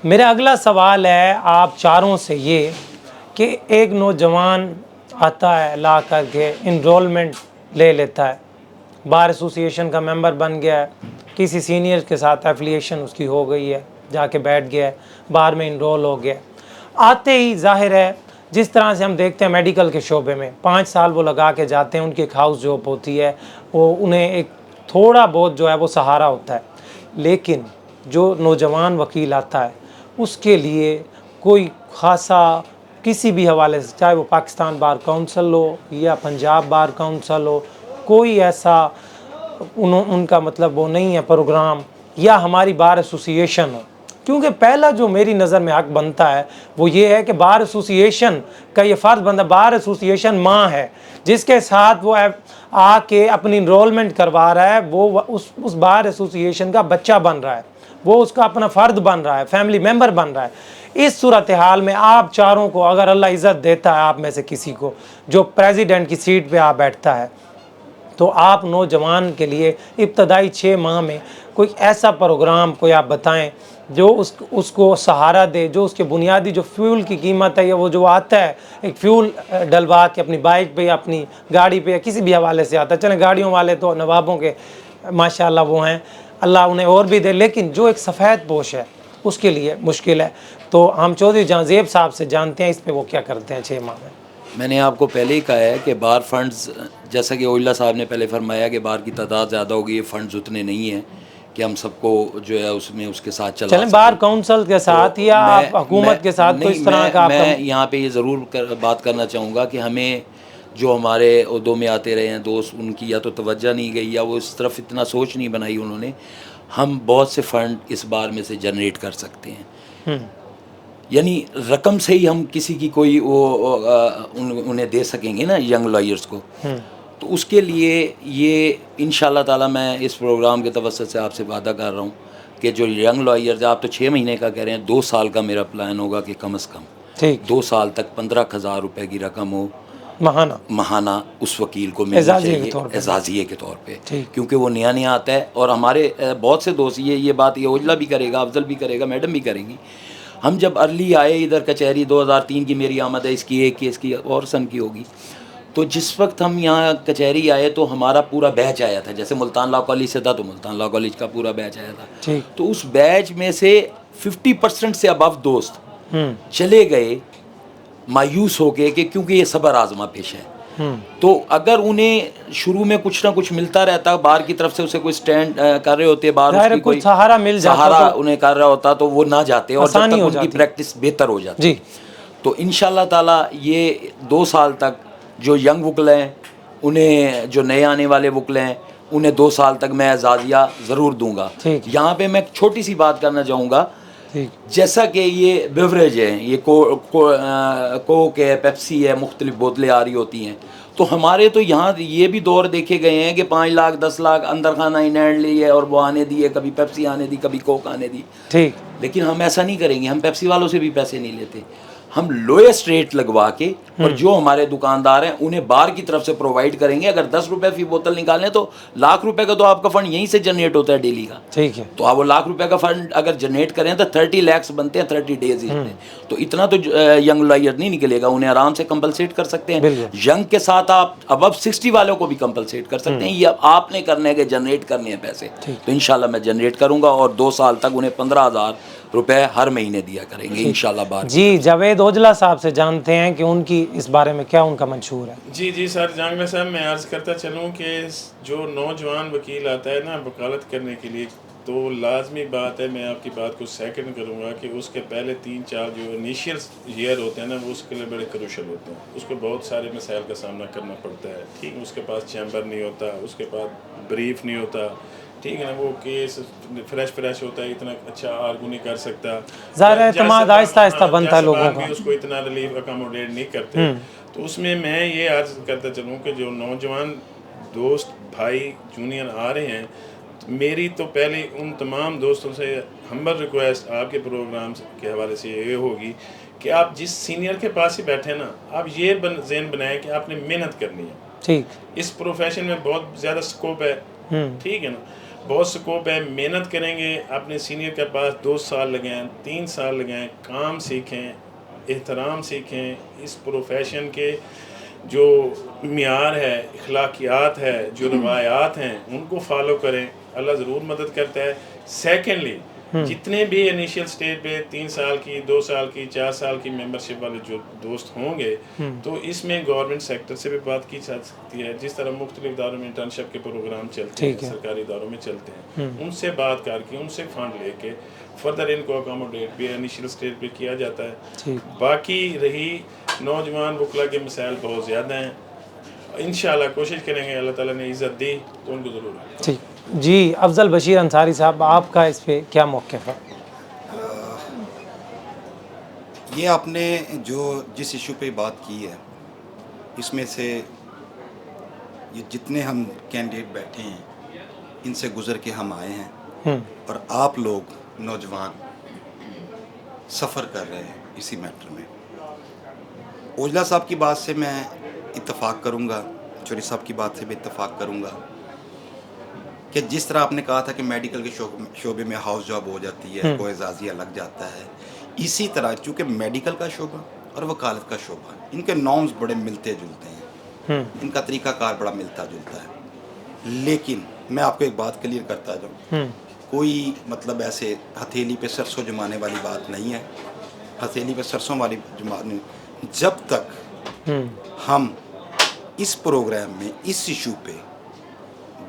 मेरा अगला सवाल है आप चारों से ये कि एक नौजवान आता है ला करके इनरोलमेंट ले लेता है, बार एसोसिएशन का मेंबर बन गया है, किसी सीनियर के साथ एफिलिएशन उसकी हो गई है, जाके बैठ गया है, बार में इनरोल हो गया। आते ही जाहिर है जिस तरह से हम देखते हैं मेडिकल के शोबे में 5 साल वो लगा के जाते हैं, उनकी एक हाउस जॉब होती है, वो उन्हें एक थोड़ा बहुत जो है वो सहारा होता है। लेकिन जो नौजवान वकील आता है उसके लिए कोई ख़ासा किसी भी हवाले से, चाहे वो पाकिस्तान बार काउंसिल हो या पंजाब बार काउंसिल हो, कोई ऐसा उनका मतलब वो नहीं है प्रोग्राम, या हमारी बार एसोसिएशन हो। क्योंकि पहला जो मेरी नज़र में हक बनता है वो ये है कि बार एसोसिएशन का ये फ़र्ज़ बनता है, बार एसोसिएशन माँ है जिसके साथ वो आके अपनी इनरोलमेंट करवा रहा है, वो उस बार एसोसिएशन का बच्चा बन रहा है, वो उसका अपना फ़र्द बन रहा है, फैमिली मेम्बर बन रहा है। इस सूरत हाल में आप चारों को अगर अल्लाह इज़्ज़त देता है आप में से किसी को जो प्रेसिडेंट की सीट पे आप बैठता है, तो आप नौजवान के लिए इब्तदाई 6 माह में कोई ऐसा प्रोग्राम कोई आप बताएं जो उसको सहारा दे, जो उसके बुनियादी जो फ्यूल की कीमत है या वो जो आता है एक फ्यूल डलवा के अपनी बाइक पे या अपनी गाड़ी पे या किसी भी हवाले से आता है। चलें गाड़ियों वाले तो नवाबों के माशाल्लाह वो हैं, अल्लाह उन्हें और भी दे, लेकिन जो एक सफ़ेद पोश है उसके लिए मुश्किल है। तो हम चौधरी जहांज़ेब साहब से जानते हैं इस पे वो क्या करते हैं 6 माह में। मैंने आपको पहले ही कहा है कि बार फंड्स, जैसा कि ओइला साहब ने पहले फरमाया कि बार की तादाद ज़्यादा होगी, ये फंड्स उतने नहीं हैं कि हम सबको जो है उसमें उसके साथ चलें बार काउंसिल के साथ तो या आप हुकूमत के साथ तो इस तरह का मैं यहाँ पे ये ज़रूर बात करना चाहूँगा कि हमें जो हमारे उहदों में आते रहे हैं दोस्त, उनकी या तो तवज्जो नहीं गई या वो इस तरफ इतना सोच नहीं बनाई उन्होंने। हम बहुत से फ़ंड इस बार में से जनरेट कर सकते हैं, यानी रकम से ही हम किसी की कोई वो उन्हें दे सकेंगे ना यंग लॉयर्स को। तो उसके लिए ये इंशाल्लाह ताला मैं इस प्रोग्राम के तवस्सुत से आपसे वादा कर रहा हूँ कि जो यंग लॉयर्स, आप तो 6 महीने का कह रहे हैं, 2 साल का मेरा प्लान होगा कि कम से कम 2 साल तक 15,000 रुपये की रकम हो महाना उस वकील को मिलनी चाहिए एजाज़िये के तौर पे, क्योंकि वो नया नया आता है। और हमारे बहुत से दोस्त ये बात ये ओजला भी करेगा, अफजल भी करेगा, मैडम भी करेंगी। हम जब अर्ली आए इधर कचहरी, 2003 की मेरी आमद है, इसकी एक केस की और सन की होगी, तो जिस वक्त हम यहाँ कचहरी आए तो हमारा पूरा बैच आया था। जैसे मुल्तान लॉ कॉलेज से था तो मुल्तान लॉ कॉलेज का पूरा बैच आया था। तो उस बैच में से 50% से अबव दोस्त चले गए मायूस हो गए कि क्योंकि ये सबर आजमा पेश है। तो अगर उन्हें शुरू में कुछ ना कुछ मिलता रहता, बार की तरफ से उसे कोई स्टैंड कर रहे होते, बार उसकी कोई सहारा मिल जाता, सहारा उन्हें कर रहा होता, तो वो ना जाते और जब तक उनकी प्रैक्टिस बेहतर हो जाती। तो इंशाल्लाह ताला ये 2 साल तक जो यंग वकील हैं उन्हें, जो नए आने वाले वकील हैं उन्हें 2 साल तक मैं एजाज़िया ज़रूर दूंगा। यहाँ पे मैं छोटी सी बात करना चाहूँगा, जैसा कि ये बेवरेज है, ये कोक है, पेप्सी है, मुख्तलिफ बोतलें आ रही होती हैं, तो हमारे तो यहाँ ये भी दौर देखे गए हैं कि 5 लाख 10 लाख अंदर खाना इनहैंड ली है और वो आने दी है, कभी पेप्सी आने दी, कभी कोक आने दी। लेकिन हम ऐसा नहीं करेंगे, हम पेप्सी वालों से भी पैसे नहीं लेते, हम लोएस्ट रेट लगवा के और जो हमारे दुकानदार हैं उन्हें बार की तरफ से प्रोवाइड करेंगे। अगर 10 रुपए फी बोतल निकालें तो लाख रुपए का तो आपका फंड यहीं से जनरेट होता है डेली का। तो आप वो लाख रुपए का फंड अगर जनरेट करें तो 30 लाख बनते हैं 30 डेज में। तो इतना तो यंग लॉयर नहीं निकलेगा, उन्हें आराम से कंपलसेट कर सकते हैं। यंग के साथ आप अबव 60 वालों को भी कंपलसेट कर सकते हैं। ये आपने करने हैं कि जनरेट करने हैं पैसे, तो इंशाल्लाह मैं जनरेट करूंगा और 2 साल तक उन्हें 15,000 रुपए हर महीने दिया करेंगे इंशाल्लाह। बात जी जावेद ओजला साहब से जानते हैं कि उनकी इस बारे में क्या उनका मंशूर है। जी सर जहांगीर साहब, मैं अर्ज़ करता चलूँ कि जो नौजवान वकील आता है ना वकालत करने के लिए, तो लाजमी बात है, मैं आपकी बात को सेकंड करूँगा कि उसके पहले 3-4 जो इनिशियल ईयर होते हैं ना वो उसके लिए बड़े क्रूशल होते हैं। उसको बहुत सारे मसाइल का सामना करना पड़ता है, ठीक, उसके पास चैम्बर नहीं होता, उसके पास ब्रीफ नहीं होता, ठीक है ना, वो केस फ्रेश होता है, इतना अच्छा आर्गू नहीं कर सकता, आहिस्ता बनता है लोगों का, उसको इतना रिलीफ अकोमोडेट नहीं करते। तो उसमें मैं ये अर्ज करता चलूँ कि जो नौजवान दोस्त भाई जूनियर आ रहे हैं, मेरी तो पहले उन तमाम दोस्तों से हम्बल रिक्वेस्ट आपके प्रोग्राम के हवाले से ये होगी कि आप जिस सीनियर के पास ही बैठे ना, आप ये ज़हन बनाएं कि आपने मेहनत करनी है। ठीक, इस प्रोफेशन में बहुत ज़्यादा स्कोप है, ठीक है ना। बहुत स्कोप है, मेहनत करेंगे, अपने सीनियर के पास 2 साल लगाएं, 3 साल लगाएं, काम सीखें, एहतराम सीखें, इस प्रोफेशन के जो मियार है, अखलाकियात है, जो रवायात हैं, उनको फॉलो करें, अल्लाह ज़रूर मदद करता है। सेकेंडली, जितने भी इनिशियल स्टेज पे 3 साल की, 2 साल की, 4 साल की मेंबरशिप वाले जो दोस्त होंगे, तो इसमें गवर्नमेंट सेक्टर से भी बात की जा सकती है। जिस तरह मुख्तलिफ इदारों में इंटर्नशिप के प्रोग्राम चलते हैं, सरकारी इदारों में चलते हैं, उनसे बात करके, उनसे फंड लेके फर्दर इनको अकोमोडेट भी इनिशियल स्टेज पे किया जाता है। बाकी रही नौजवान वकला के मसाइल बहुत ज़्यादा हैं, इंशाल्लाह कोशिश करेंगे, अल्लाह ताला ने इज़्ज़त दी तो उनको ज़रूर। ठीक जी, अफजल बशीर अंसारी साहब, आपका इस पे क्या मौक़िफ़ है? ये आपने जो जिस इशू पे बात की है, इसमें से ये जितने हम कैंडिडेट बैठे हैं, इनसे गुज़र के हम आए हैं और आप लोग नौजवान सफ़र कर रहे हैं इसी मैटर में। ओजला साहब की बात से मैं इत्तफ़ाक़ करूँगा, चौधरी साहब की बात से भी इत्तफ़ाक़ करूँगा कि जिस तरह आपने कहा था कि मेडिकल के शोबे में हाउस जॉब हो जाती है, कोई एजाज़िया लग जाता है, इसी तरह चूँकि मेडिकल का शोबा और वकालत का शोबा, इनके नॉर्म्स बड़े मिलते जुलते हैं, इनका तरीक़ाकार बड़ा मिलता जुलता है। लेकिन मैं आपको एक बात क्लियर करता जाऊँ, कोई मतलब ऐसे हथेली पे सरसों जमाने वाली बात नहीं है। हथेली पे सरसों वाली जमाने, जब तक हम इस प्रोग्राम में इस इशू पे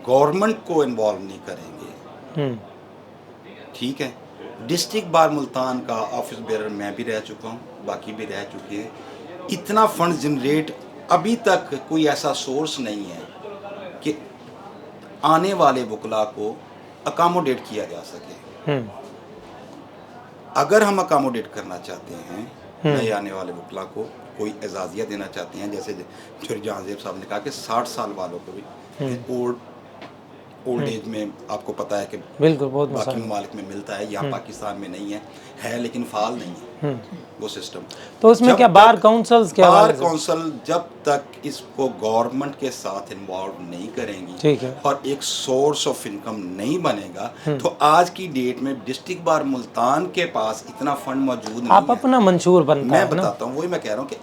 गवर्नमेंट को इन्वॉल्व नहीं करेंगे, ठीक है। डिस्ट्रिक्ट बार मुल्तान का ऑफिस बेरर मैं भी रह चुका हूँ, बाकी भी रह चुके हैं। इतना फंड जनरेट अभी तक कोई ऐसा सोर्स नहीं है कि आने वाले वकला को अकामोडेट किया जा सके। अगर हम अकामोडेट करना चाहते हैं नए आने वाले वकला को, कोई एजाज़िया देना चाहते हैं, जैसे जहांजेब साहब ने कहा कि 60 साल वालों को भी ओल्ड एज में आपको पता है कि बिल्कुल बहुत बाकी ममालिक में मिलता है, यहाँ पाकिस्तान में नहीं है लेकिन फ़ाल नहीं है वो सिस्टम। तो उसमें क्या बार काउंसिल्स क्या बार काउंसिल जब तक इसको गवर्नमेंट के साथ इन्वॉल्व नहीं करेंगी, ठीक है, और एक सोर्स ऑफ इनकम नहीं बनेगा, तो आज की डेट में डिस्ट्रिक्ट बार मुल्तान के पास इतना फंड मौजूद नहीं है। आप अपना मंशूर बनता मैं बताता हूँ, वही मैं कह रहा हूँ कि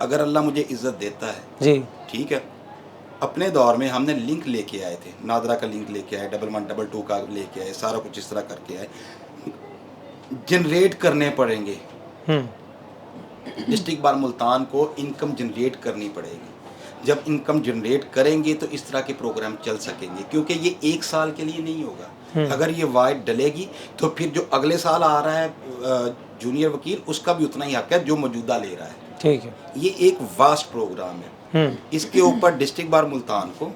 अगर अल्लाह मुझे इज्जत देता है जी, ठीक है। अपने दौर में हमने लिंक लेके आए थे, नादरा का लिंक लेके आए, 1122 का लेके आए, सारा कुछ इस तरह करके आए। जनरेट करने पड़ेंगे, डिस्ट्रिक्ट बार मुल्तान को इनकम जनरेट करनी पड़ेगी। जब इनकम जनरेट करेंगे तो इस तरह के प्रोग्राम चल सकेंगे, क्योंकि ये 1 साल के लिए नहीं होगा। अगर ये वाइड डलेगी तो फिर जो अगले साल आ रहा है जूनियर वकील, उसका भी उतना ही हक है जो मौजूदा ले रहा है, ठीक है। ये एक वास्ट प्रोग्राम है। इसके ऊपर डिस्ट्रिक्ट बार मुल्तान को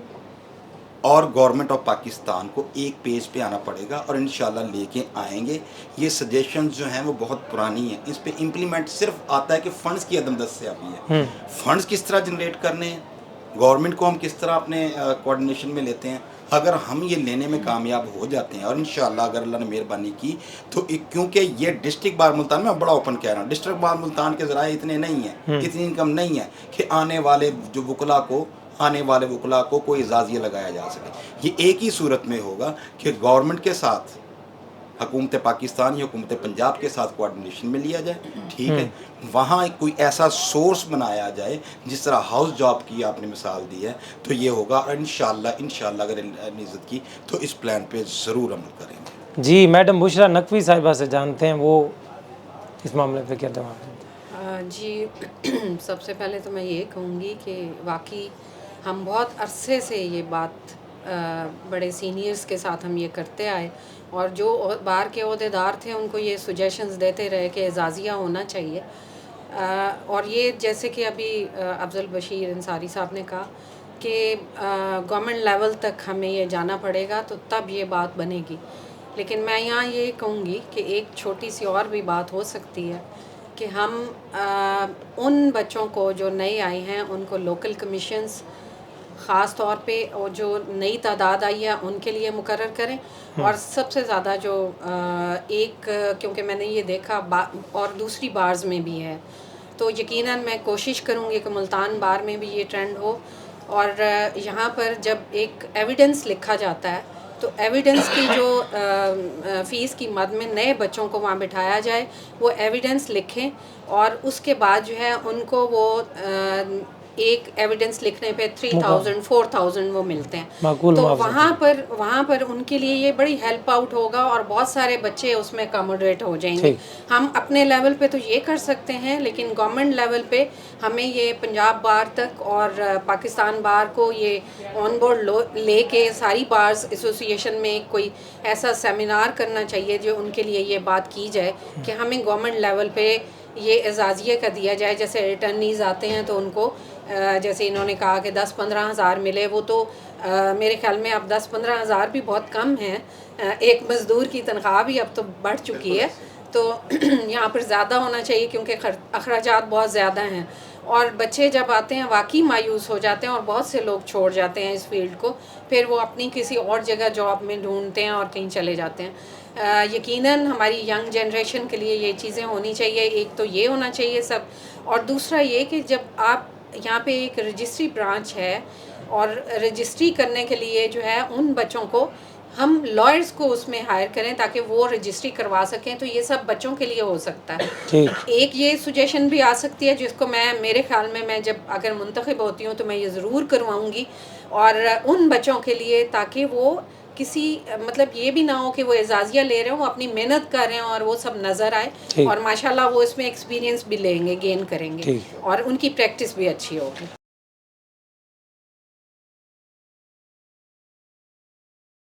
और गवर्नमेंट ऑफ पाकिस्तान को एक पेज पे आना पड़ेगा और इंशाल्लाह लेके आएंगे। ये सजेशंस जो हैं वो बहुत पुरानी हैं, इस पे इम्प्लीमेंट सिर्फ आता है कि फ़ंड्स की अदम दस्तयाबी है। फ़ंड्स किस तरह जनरेट करने हैं, गवर्नमेंट को हम किस तरह अपने कोऑर्डिनेशन में लेते हैं। अगर हम ये लेने में कामयाब हो जाते हैं और इंशाल्लाह अगर अल्लाह ने मेहरबानी की तो क्योंकि ये डिस्ट्रिक्ट बार मुल्तान में बड़ा ओपन कह रहा हूँ, डिस्ट्रिक्ट बार मुल्तान के ज़राए इतने नहीं हैं, इतनी इनकम नहीं है कि आने वाले वकला को कोई इजाज़िया लगाया जा सके। ये एक ही सूरत में होगा कि गवर्नमेंट के साथ हुकूमत पाकिस्तान या हुकूमत पंजाब के साथ कोऑर्डिनेशन में लिया जाए, ठीक है। वहाँ कोई ऐसा सोर्स बनाया जाए, जिस तरह हाउस जॉब की आपने मिसाल दी है, तो ये होगा। और इंशाल्लाह अगर इज़्ज़त की तो इस प्लान पे ज़रूर अमल करेंगे। जी, मैडम बुशरा नकवी साहिबा से जानते हैं वो इस मामले पे क्या जवाब देते हैं। जी सबसे पहले तो मैं ये कहूँगी कि वाकई हम बहुत अरसे से ये बात बड़े सीनियर्स के साथ हम ये करते आए और जो बार के ओहदेदार थे उनको ये सजेशंस देते रहे कि एजाज़िया होना चाहिए। और ये जैसे कि अभी अफजल बशीर अंसारी साहब ने कहा कि गवर्नमेंट लेवल तक हमें ये जाना पड़ेगा तो तब ये बात बनेगी। लेकिन मैं यहाँ ये कहूँगी कि एक छोटी सी और भी बात हो सकती है कि हम उन बच्चों को जो नए आए हैं उनको लोकल कमीशंस ख़ास तौर पे और जो नई तादाद आई है उनके लिए मुकर्रर करें। और सबसे ज़्यादा जो क्योंकि मैंने ये देखा और दूसरी बार्स में भी है, तो यकीनन मैं कोशिश करूँगी कि मुल्तान बार में भी ये ट्रेंड हो और यहाँ पर जब एक एविडेंस लिखा जाता है तो एविडेंस की जो फ़ीस की मद में नए बच्चों को वहाँ बिठाया जाए, वो एविडेंस लिखें और उसके बाद जो है उनको वो एक एविडेंस लिखने पे 3000 4000 वो मिलते हैं। माकूल तो मुआवजा। वहाँ पर उनके लिए ये बड़ी हेल्प आउट होगा और बहुत सारे बच्चे उसमें अकोमोडेट हो जाएंगे। हम अपने लेवल पे तो ये कर सकते हैं, लेकिन गवर्नमेंट लेवल पे हमें ये पंजाब बार तक और पाकिस्तान बार को ये ऑन बोर्ड लेके सारी बार्स एसोसिएशन में कोई ऐसा सेमिनार करना चाहिए जो उनके लिए ये बात की जाए कि हमें गवर्नमेंट लेवल पे ये एजाज़िया का दिया जाए। जैसे रिटर्नीज़ आते हैं तो उनको जैसे इन्होंने कहा कि 10-15 हज़ार मिले, वो तो मेरे ख्याल में अब 10-15 हज़ार भी बहुत कम हैं। एक मज़दूर की तनख्वाह भी अब तो बढ़ चुकी है, तो यहाँ पर ज़्यादा होना चाहिए क्योंकि अखराजात बहुत ज़्यादा हैं और बच्चे जब आते हैं वाकई मायूस हो जाते हैं और बहुत से लोग छोड़ जाते हैं इस फील्ड को, फिर वो अपनी किसी और जगह जॉब में ढूंढते हैं और कहीं चले जाते हैं। यकीनन हमारी यंग जनरेशन के लिए ये चीज़ें होनी चाहिए। एक तो ये होना चाहिए सब, और दूसरा ये कि जब आप यहाँ पे एक रजिस्ट्री ब्रांच है और रजिस्ट्री करने के लिए जो है उन बच्चों को हम लॉयर्स को उसमें हायर करें ताकि वो रजिस्ट्री करवा सकें, तो ये सब बच्चों के लिए हो सकता है। एक ये सुजेशन भी आ सकती है जिसको मैं मेरे ख्याल में मैं जब अगर मुंतखब होती हूँ तो मैं ये ज़रूर करवाऊँगी, और उन बच्चों के लिए ताकि वो किसी मतलब ये भी ना हो कि वो एजाज़िया ले रहे हो, वो अपनी मेहनत कर रहे हैं और वो सब नज़र आए और माशाल्लाह वो इसमें एक्सपीरियंस भी लेंगे, गेन करेंगे और उनकी प्रैक्टिस भी अच्छी होगी।